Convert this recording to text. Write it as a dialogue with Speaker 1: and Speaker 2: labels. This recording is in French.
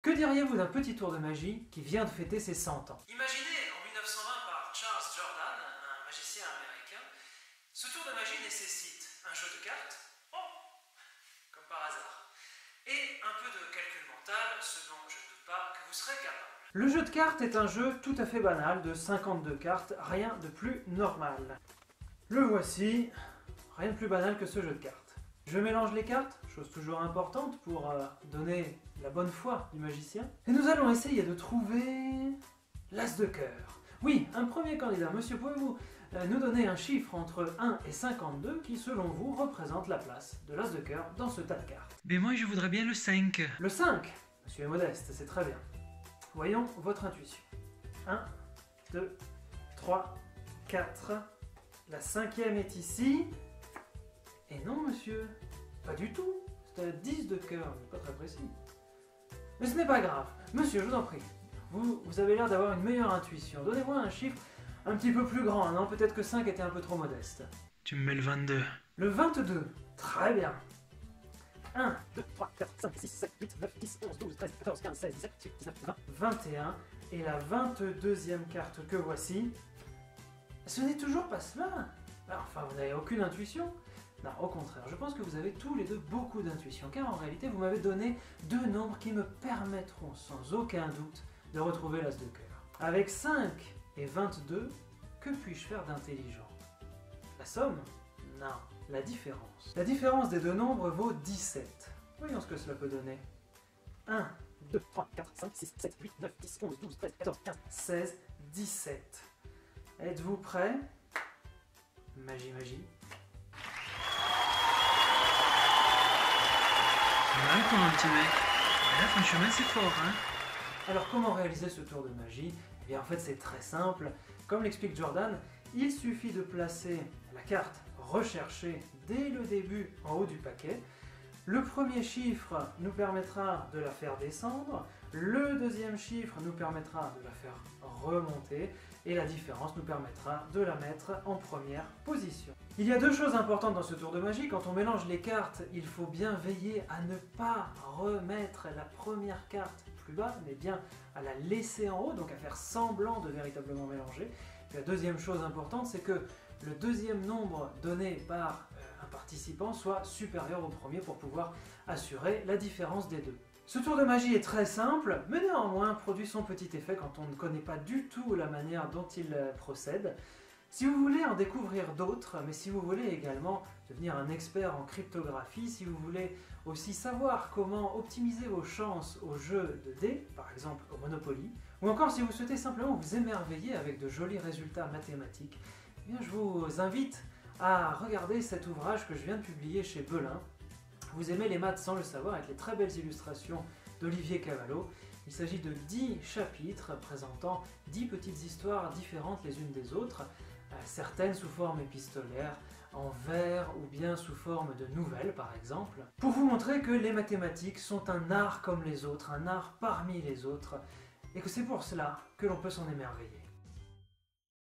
Speaker 1: Que diriez-vous d'un petit tour de magie qui vient de fêter ses 100 ans? Imaginé en 1920 par Charles Jordan, un magicien américain, ce tour de magie nécessite un jeu de cartes, comme par hasard, et un peu de calcul mental, ce dont je ne doute pas que vous serez capable. Le jeu de cartes est un jeu tout à fait banal de 52 cartes, rien de plus normal. Le voici, rien de plus banal que ce jeu de cartes. Je mélange les cartes, chose toujours importante pour donner la bonne foi du magicien. Et nous allons essayer de trouver l'as de cœur. Oui, un premier candidat. Monsieur, pouvez-vous nous donner un chiffre entre 1 et 52 qui, selon vous, représente la place de l'as de cœur dans ce tas de cartes?
Speaker 2: Mais moi, je voudrais bien le 5.
Speaker 1: Le 5. Monsieur est modeste, c'est très bien. Voyons votre intuition. 1, 2, 3, 4. La 5e est ici. Et non, monsieur, pas du tout. C'est un 10 de cœur, mais pas très précis. Mais ce n'est pas grave. Monsieur, je vous en prie. Vous avez l'air d'avoir une meilleure intuition. Donnez-moi un chiffre un petit peu plus grand, non? Peut-être que 5 était un peu trop modeste.
Speaker 2: Tu me mets le 22.
Speaker 1: Le 22. Très bien. 1, 2, 3, 4, 5, 6, 7, 8, 9, 10, 11, 12, 13, 14, 15, 16, 17, 18, 19, 20. 21. Et la 22e carte que voici. Ce n'est toujours pas cela. Enfin, vous n'avez aucune intuition? Non, au contraire, je pense que vous avez tous les deux beaucoup d'intuition, car en réalité, vous m'avez donné deux nombres qui me permettront sans aucun doute de retrouver l'as de cœur. Avec 5 et 22, que puis-je faire d'intelligent? La somme? Non, la différence. La différence des deux nombres vaut 17. Voyons ce que cela peut donner. 1, 2, 3, 4, 5, 6, 7, 8, 9, 10, 11, 12, 13, 14, 15, 16, 17. Êtes-vous prêts? Magie, magie.
Speaker 2: Ouais, pour un petit mec. Ouais, franchement, c'est fort, hein.
Speaker 1: Alors, comment réaliser ce tour de magie? Eh bien, en fait, c'est très simple. Comme l'explique Jordan, il suffit de placer la carte recherchée dès le début en haut du paquet. Le premier chiffre nous permettra de la faire descendre, le deuxième chiffre nous permettra de la faire remonter, et la différence nous permettra de la mettre en première position. Il y a deux choses importantes dans ce tour de magie. Quand on mélange les cartes, il faut bien veiller à ne pas remettre la première carte plus bas, mais bien à la laisser en haut, donc à faire semblant de véritablement mélanger. Et la deuxième chose importante, c'est que le deuxième nombre donné par un participant soit supérieur au premier pour pouvoir assurer la différence des deux. Ce tour de magie est très simple, mais néanmoins produit son petit effet quand on ne connaît pas du tout la manière dont il procède. Si vous voulez en découvrir d'autres, mais si vous voulez également devenir un expert en cryptographie, si vous voulez aussi savoir comment optimiser vos chances au jeu de dés, par exemple au Monopoly, ou encore si vous souhaitez simplement vous émerveiller avec de jolis résultats mathématiques, eh bien je vous invite à regarder cet ouvrage que je viens de publier chez Belin. Vous aimez les maths sans le savoir, avec les très belles illustrations d'Olivier Cavallo. Il s'agit de 10 chapitres présentant 10 petites histoires différentes les unes des autres, certaines sous forme épistolaire, en vers ou bien sous forme de nouvelles par exemple, pour vous montrer que les mathématiques sont un art comme les autres, un art parmi les autres, et que c'est pour cela que l'on peut s'en émerveiller.